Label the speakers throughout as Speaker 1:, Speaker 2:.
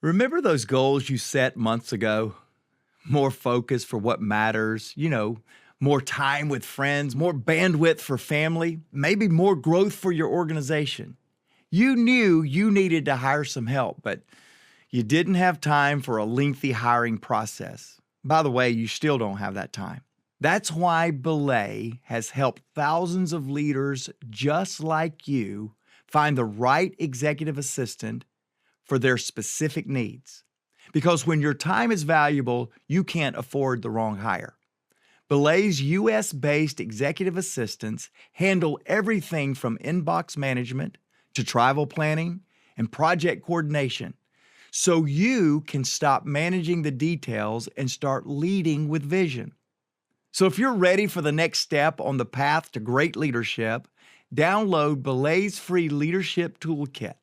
Speaker 1: Remember those goals you set months ago? More focus for what matters, more time with friends, more bandwidth for family, maybe more growth for your organization. You knew you needed to hire some help, but you didn't have time for a lengthy hiring process. By the way, you still don't have that time. That's why Belay has helped thousands of leaders just like you find the right executive assistant for their specific needs. Because when your time is valuable, you can't afford the wrong hire. Belay's U.S.-based executive assistants handle everything from inbox management to travel planning and project coordination, so you can stop managing the details and start leading with vision. So if you're ready for the next step on the path to great leadership, download Belay's free leadership toolkit.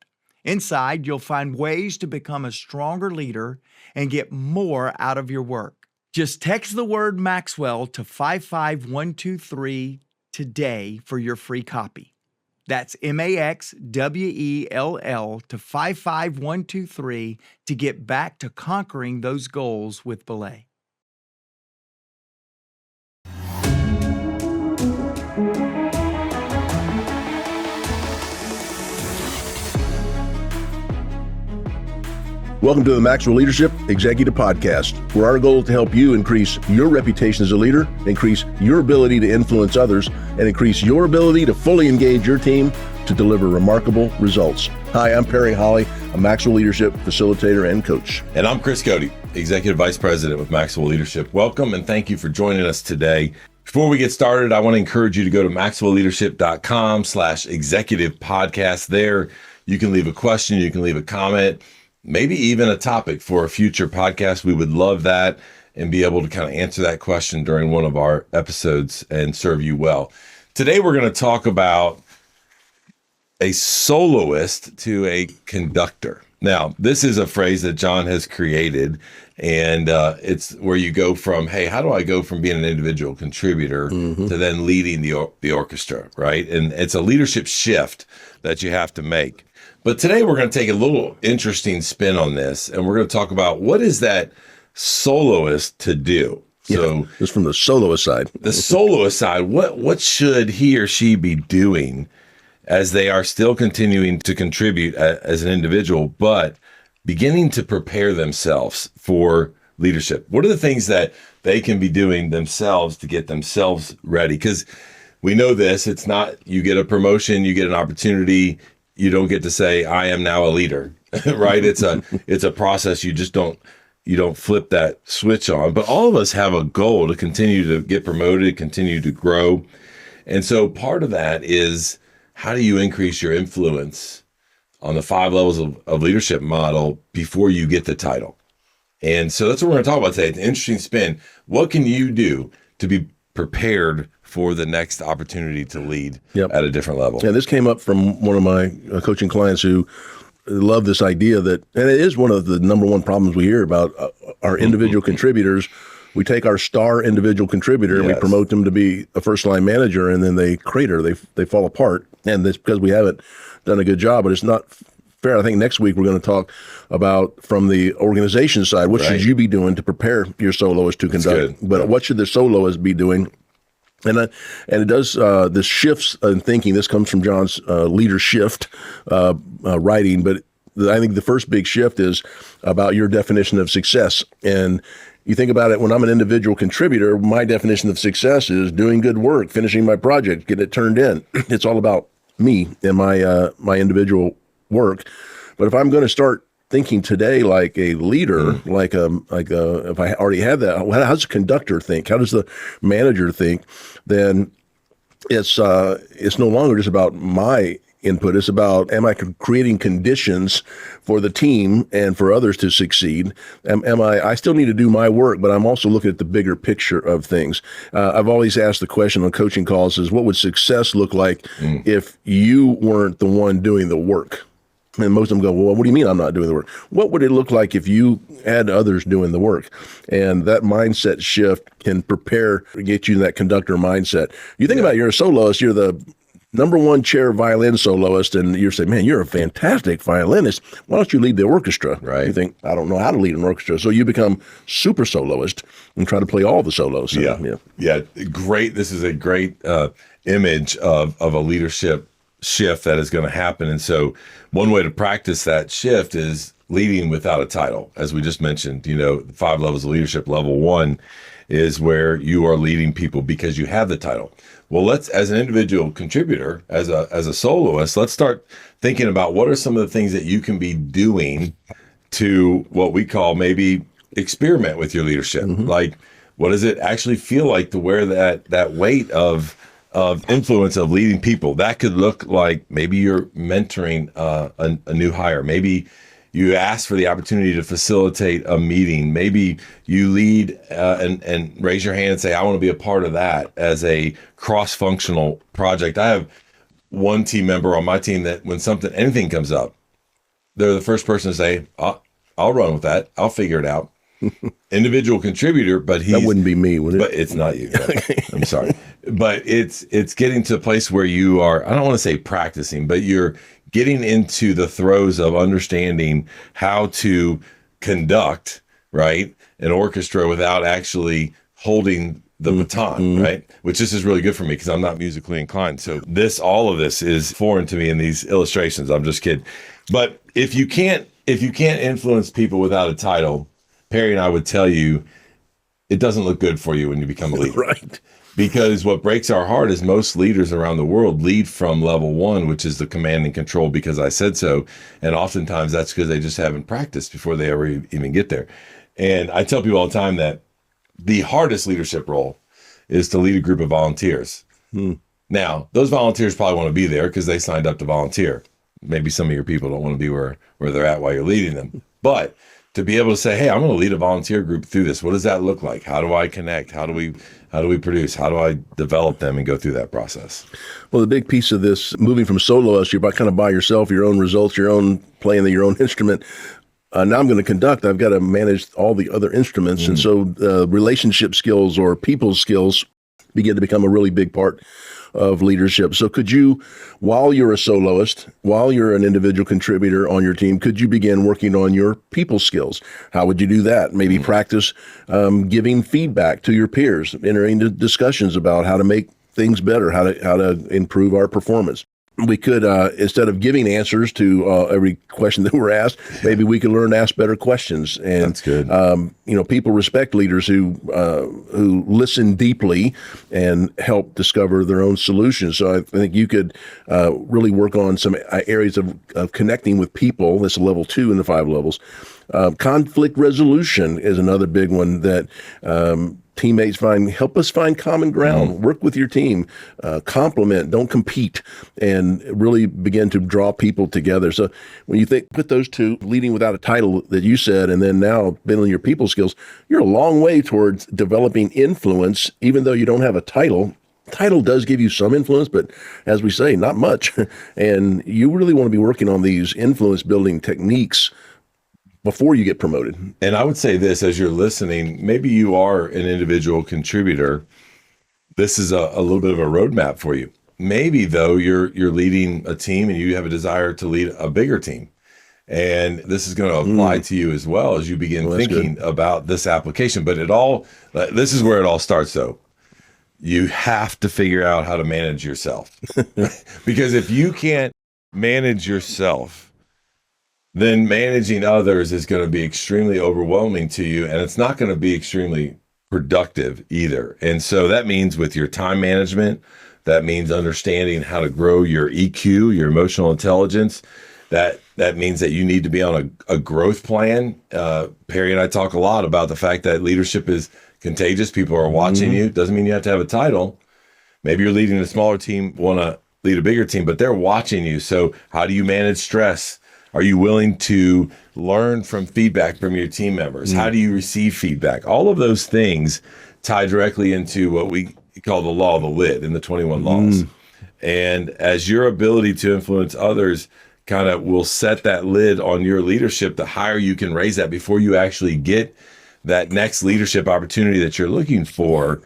Speaker 1: Inside, you'll find ways to become a stronger leader and get more out of your work. Just text the word Maxwell to 55123 today for your free copy. That's MAXWELL to 55123 to get back to conquering those goals with Belay.
Speaker 2: Welcome to the Maxwell Leadership Executive Podcast, where our goal is to help you increase your reputation as a leader, increase your ability to influence others, and increase your ability to fully engage your team to deliver remarkable results. Hi, I'm Perry Holley, a Maxwell Leadership facilitator and coach.
Speaker 3: And I'm Chris Goede, Executive Vice President with Maxwell Leadership. Welcome and thank you for joining us today. Before we get started, I want to encourage you to go to maxwellleadership.com/executive podcast. There, you can leave a question, you can leave a comment, maybe even a topic for a future podcast. We would love that and be able to kind of answer that question during one of our episodes and serve you well. Today, we're going to talk about a soloist to a conductor. Now, this is a phrase that John has created, and it's where you go from, hey, how do I go from being an individual contributor to then leading the orchestra, right? And it's a leadership shift that you have to make. But today we're going to take a little interesting spin on this, and we're going to talk about what is that soloist to do. So
Speaker 2: just from the soloist side.
Speaker 3: The soloist side, what should he or she be doing as they are still continuing to contribute as an individual, but beginning to prepare themselves for leadership? What are the things that they can be doing themselves to get themselves ready? Because we know this, it's not you get a promotion, you get an opportunity, you don't get to say, I am now a leader, right? It's a process. You don't flip that switch on. But all of us have a goal to continue to get promoted, continue to grow. And so part of that is, how do you increase your influence on the 5 levels of leadership model before you get the title? And so that's what we're going to talk about today. It's an interesting spin. What can you do to be prepared for the next opportunity to lead at a different level?
Speaker 2: Yeah, this came up from one of my coaching clients who love this idea that, and it is one of the number one problems we hear about our individual contributors. We take our star individual contributor and we promote them to be a first line manager, and then they crater, they fall apart. And that's because we haven't done a good job, but it's not fair. I think next week we're going to talk about, from the organization side, what should you be doing to prepare your soloist to conduct, but what should the soloist be doing? And it does, this shifts in thinking. This comes from John's Leader Shift writing, but I think the first big shift is about your definition of success. And you think about it, when I'm an individual contributor, my definition of success is doing good work, finishing my project, getting it turned in. It's all about me and my individual work. But if I'm going to start thinking today like a leader, if I already have that, how does the conductor think? How does the manager think? Then it's no longer just about my input. It's about, am I creating conditions for the team and for others to succeed? I still need to do my work, but I'm also looking at the bigger picture of things. I've always asked the question on coaching calls is, what would success look like if you weren't the one doing the work? And most of them go, well, what do you mean I'm not doing the work? What would it look like if you had others doing the work? And that mindset shift can get you in that conductor mindset. You think about, you're a soloist, you're the #1 chair violin soloist, and you're saying, man, you're a fantastic violinist. Why don't you lead the orchestra?
Speaker 3: Right.
Speaker 2: You think, I don't know how to lead an orchestra. So you become super soloist and try to play all the solos. So,
Speaker 3: Yeah. Great. This is a great image of a leadership shift that is going to happen. And so one way to practice that shift is leading without a title. As we just mentioned, 5 levels of leadership. Level 1 is where you are leading people because you have the title. Well, let's, as an individual contributor, as a soloist, let's start thinking about what are some of the things that you can be doing to what we call maybe experiment with your leadership. Like, what does it actually feel like to wear that weight of influence of leading people? That could look like maybe you're mentoring a new hire. Maybe you ask for the opportunity to facilitate a meeting. Maybe you lead and raise your hand and say, I want to be a part of that as a cross-functional project. I have one team member on my team that when anything comes up, they're the first person to say, I'll run with that. I'll figure it out. Individual contributor, but that
Speaker 2: wouldn't be me, would it?
Speaker 3: But it's not you. I'm sorry. But it's getting to a place where you are, I don't want to say practicing, but you're getting into the throes of understanding how to conduct, right, an orchestra without actually holding the baton, right? Which this is really good for me because I'm not musically inclined. So all of this is foreign to me in these illustrations. I'm just kidding. But if you can't influence people without a title, Perry and I would tell you, it doesn't look good for you when you become a leader.
Speaker 2: Right.
Speaker 3: Because what breaks our heart is most leaders around the world lead from level 1, which is the command and control because I said so. And oftentimes that's because they just haven't practiced before they ever even get there. And I tell people all the time that the hardest leadership role is to lead a group of volunteers. Now, those volunteers probably want to be there because they signed up to volunteer. Maybe some of your people don't want to be where they're at while you're leading them. But to be able to say, hey, I'm going to lead a volunteer group through this. What does that look like? How do I connect? How do we produce? How do I develop them and go through that process?
Speaker 2: Well, the big piece of this, moving from soloist, you're kind of by yourself, your own results, your own playing your own instrument. Now I'm going to conduct. I've got to manage all the other instruments. And so relationship skills or people skills begin to become a really big part of leadership. So could you, while you're a soloist, while you're an individual contributor on your team, could you begin working on your people skills? How would you do that? Maybe practice giving feedback to your peers, entering into discussions about how to make things better, how to improve our performance. We could, instead of giving answers to every question that we're asked, maybe we could learn to ask better questions. And
Speaker 3: that's good.
Speaker 2: People respect leaders who listen deeply and help discover their own solutions. So I think you could really work on some areas of connecting with people. That's level 2 in the 5 levels. Conflict resolution is another big one that teammates help us find common ground, work with your team, complement, don't compete, and really begin to draw people together. So when you put those two, leading without a title that you said, and then now building your people skills, you're a long way towards developing influence, even though you don't have a title. Title does give you some influence, but as we say, not much. And you really want to be working on these influence building techniques before you get promoted.
Speaker 3: And I would say this, as you're listening, maybe you are an individual contributor. This is a little bit of a roadmap for you. Maybe though you're leading a team and you have a desire to lead a bigger team. And this is going to apply to you as well as you begin thinking about this application. But this is where it all starts though. You have to figure out how to manage yourself. Because if you can't manage yourself, then managing others is going to be extremely overwhelming to you, and it's not going to be extremely productive either. And so that means with your time management, that means understanding how to grow your EQ, your emotional intelligence. That means that you need to be on a growth plan. Perry and I talk a lot about the fact that leadership is contagious. People are watching you. Doesn't mean you have to have a title. Maybe you're leading a smaller team, want to lead a bigger team, but they're watching you. So how do you manage stress? Are you willing to learn from feedback from your team members? How do you receive feedback? All of those things tie directly into what we call the law of the lid in the 21 laws. And as your ability to influence others kind of will set that lid on your leadership, the higher you can raise that before you actually get that next leadership opportunity that you're looking for,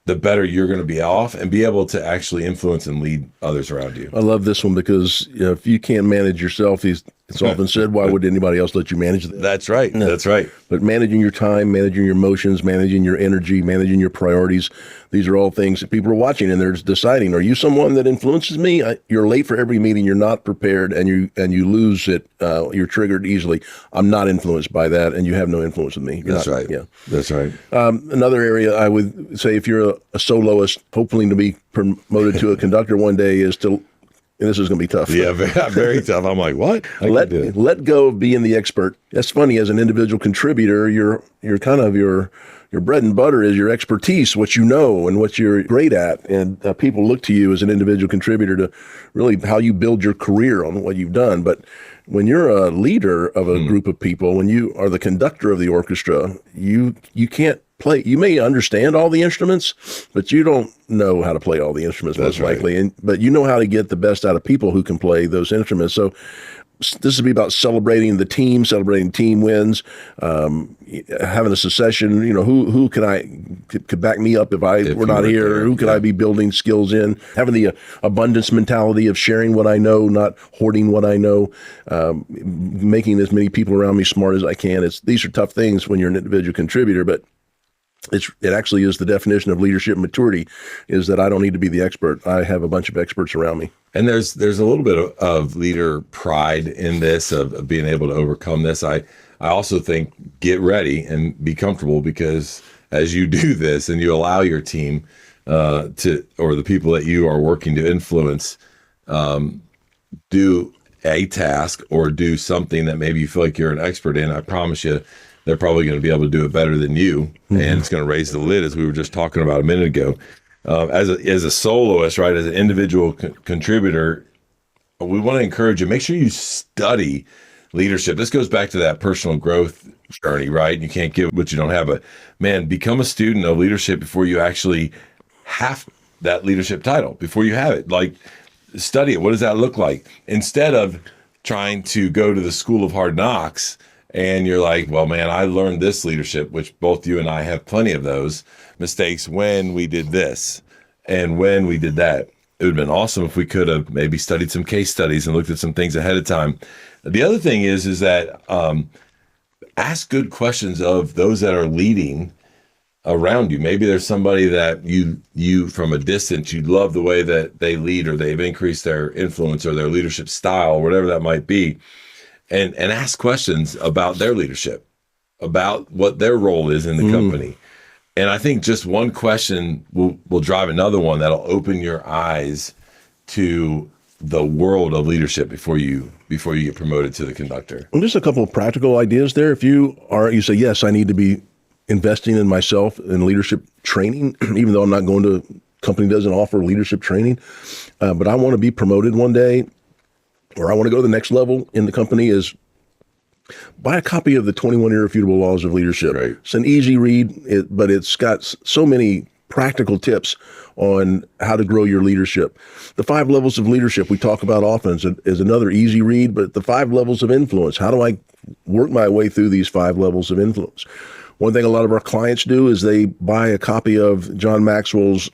Speaker 3: the better you're going to be off and be able to actually influence and lead others around you.
Speaker 2: I love this one because if you can't manage yourself, it's often said, why would anybody else let you manage that?
Speaker 3: That's right.
Speaker 2: No.
Speaker 3: That's right.
Speaker 2: But managing your time, managing your emotions, managing your energy, managing your priorities, these are all things that people are watching and they're deciding, are you someone that influences me? You're late for every meeting, you're not prepared, and you lose it. You're triggered easily. I'm not influenced by that, and you have no influence with me.
Speaker 3: That's right.
Speaker 2: Yeah.
Speaker 3: That's right.
Speaker 2: Another area I would say, if you're a soloist, hopefully to be promoted to a conductor one day, is to, and this is going to be tough.
Speaker 3: Yeah, very tough. I'm like, what?
Speaker 2: Let go of being the expert. That's funny. As an individual contributor, you're kind of your bread and butter is your expertise, what you know and what you're great at. And people look to you as an individual contributor to really how you build your career on what you've done. But when you're a leader of a group of people, when you are the conductor of the orchestra, you can't play. You may understand all the instruments, but you don't know how to play all the instruments most likely. But you know how to get the best out of people who can play those instruments. So this would be about celebrating the team, celebrating team wins, having a succession. Who could back me up if we're not here? There, who could I be building skills in? Having the abundance mentality of sharing what I know, not hoarding what I know, making as many people around me smart as I can. These are tough things when you're an individual contributor, but it actually is the definition of leadership maturity, is that I don't need to be the expert. I have a bunch of experts around me.
Speaker 3: And there's a little bit of leader pride in this, of being able to overcome this. I also think get ready and be comfortable, because as you do this and you allow your team or the people that you are working to influence, do a task or do something that maybe you feel like you're an expert in, I promise you, they're probably going to be able to do it better than you, and it's going to raise the lid, as we were just talking about a minute ago. As a soloist, right, as an individual contributor, we want to encourage you, make sure you study leadership. This goes back to that personal growth journey, right? You can't give what you don't have, but man, become a student of leadership before you actually have that leadership title, before you have it. Like, study it. What does that look like? Instead of trying to go to the school of hard knocks and you're like, well, man, I learned this leadership, which both you and I have plenty of those mistakes when we did this and when we did that. It would have been awesome if we could have maybe studied some case studies and looked at some things ahead of time. The other thing is that ask good questions of those that are leading around you. Maybe there's somebody that you from a distance, you love the way that they lead, or they've increased their influence or their leadership style, whatever that might be. And ask questions about their leadership, about what their role is in the company. And I think just one question will drive another one that'll open your eyes to the world of leadership before you get promoted to the conductor.
Speaker 2: And just a couple of practical ideas there. If you say, yes, I need to be investing in myself in leadership training, even though I'm not going to, company doesn't offer leadership training, but I want to be promoted one day, or I want to go to the next level in the company, is buy a copy of the 21 Irrefutable Laws of Leadership. Right. It's an easy read, but it's got so many practical tips on how to grow your leadership. The 5 levels of leadership we talk about often is another easy read, but the 5 levels of influence, how do I work my way through these 5 levels of influence? One thing a lot of our clients do is they buy a copy of John Maxwell's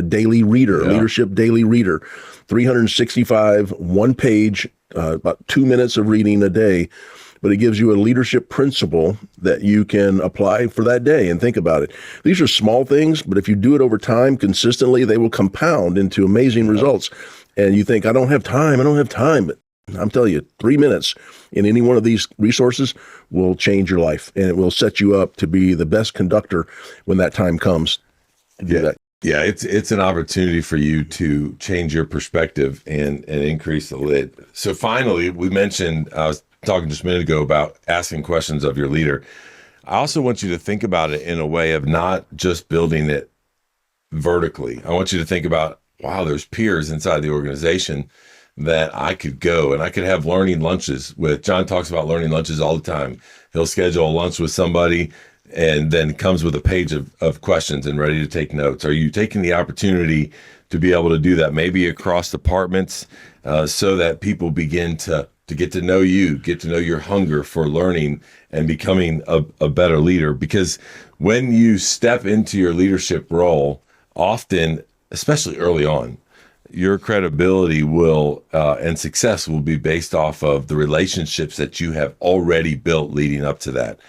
Speaker 2: Daily Reader, Leadership Daily Reader, 365, one page, about 2 minutes of reading a day, but it gives you a leadership principle that you can apply for that day. And think about it. These are small things, but if you do it over time consistently, they will compound into amazing results. And you think, I don't have time. But I'm telling you, 3 minutes in any one of these resources will change your life, and it will set you up to be the best conductor when that time comes to do that.
Speaker 3: Yeah, it's an opportunity for you to change your perspective and increase the lid. So finally, we mentioned, I was talking just a minute ago about asking questions of your leader. I also want you to think about it in a way of not just building it vertically. I want you to think about, wow, there's peers inside the organization that I could go and I could have learning lunches with. John talks about learning lunches all the time. He'll schedule a lunch with somebody and then comes with a page of questions and ready to take notes. Are you taking the opportunity to be able to do that, maybe across departments, so that people begin to get to know you, get to know your hunger for learning and becoming a better leader? Because when you step into your leadership role, often, especially early on, your credibility will and success will be based off of the relationships that you have already built leading up to that.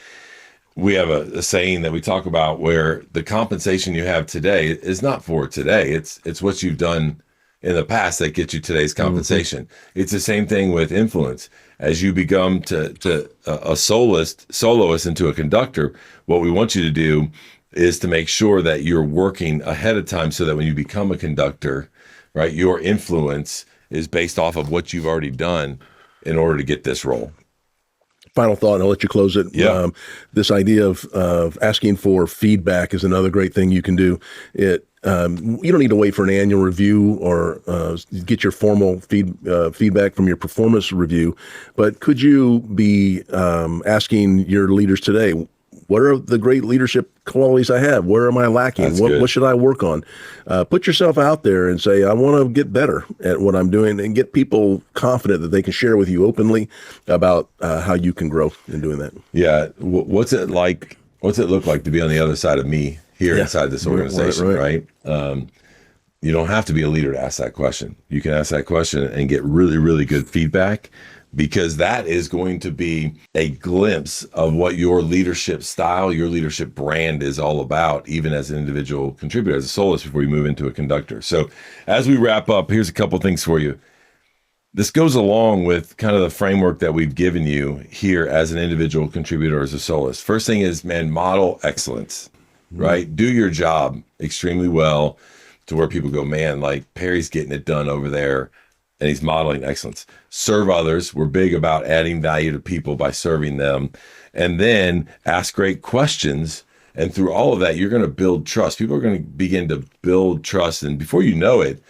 Speaker 3: We have a saying that we talk about where the compensation you have today is not for today. It's what you've done in the past that gets you today's compensation. Mm-hmm. It's the same thing with influence. As you become to a soloist into a conductor, what we want you to do is to make sure that you're working ahead of time so that when you become a conductor, right, your influence is based off of what you've already done in order to get this role.
Speaker 2: Final thought, and I'll let you close it.
Speaker 3: Yeah.
Speaker 2: This idea of asking for feedback is another great thing you can do. You don't need to wait for an annual review or get your formal feedback from your performance review, but could you be asking your leaders today, what are the great leadership qualities I have? Where am I lacking? What should I work on? Put yourself out there and say, I want to get better at what I'm doing, and get people confident that they can share with you openly about how you can grow in doing that.
Speaker 3: Yeah. What's it look like to be on the other side of me here inside this organization, right? You don't have to be a leader to ask that question. You can ask that question and get really, really good feedback, because that is going to be a glimpse of what your leadership style, your leadership brand is all about, even as an individual contributor, as a soloist, before you move into a conductor. So as we wrap up, here's a couple things for you. This goes along with kind of the framework that we've given you here as an individual contributor, as a soloist. First thing is, man, model excellence, right? Do your job extremely well to where people go, man, like Perry's getting it done over there, and he's modeling excellence. Serve others. We're big about adding value to people by serving them. And then ask great questions. And through all of that, you're going to build trust. People are going to begin to build trust. And before you know it,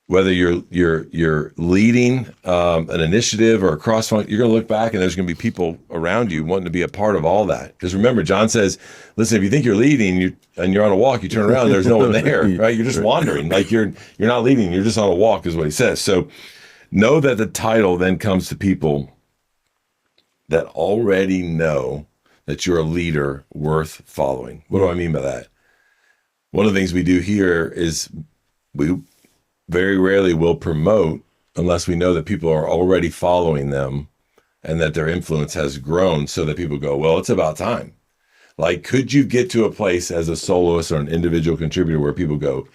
Speaker 3: whether you're leading an initiative or a cross-function, you're going to look back and there's going to be people around you wanting to be a part of all that. Because remember, John says, listen, if you think you're leading and you're on a walk, you turn around and there's no one there, right? You're just wandering. Like you're not leading, you're just on a walk, is what he says. So know that the title then comes to people that already know that you're a leader worth following. What do I mean by that? One of the things we do here is we very rarely will promote unless we know that people are already following them and that their influence has grown, so that people go, well, it's about time. Like, could you get to a place as a soloist or an individual contributor where people go,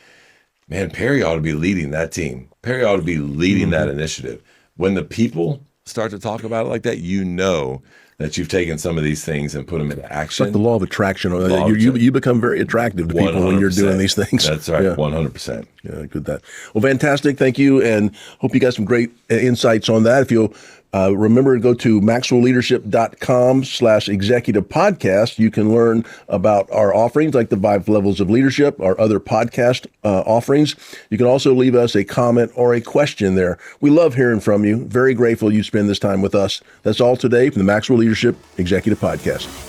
Speaker 3: man, Perry ought to be leading that team. Perry ought to be leading that initiative. When the people start to talk about it like that, you know that you've taken some of these things and put them into action.
Speaker 2: It's like the law of attraction. You become very attractive to people when you're doing these things.
Speaker 3: That's right, 100%.
Speaker 2: Yeah, good that. Well, fantastic. Thank you, and hope you got some great insights on that. If you'll remember to go to maxwellleadership.com/executive podcast. You can learn about our offerings like the 5 levels of leadership, our other podcast offerings. You can also leave us a comment or a question there. We love hearing from you. Very grateful you spend this time with us. That's all today from the Maxwell Leadership Executive Podcast.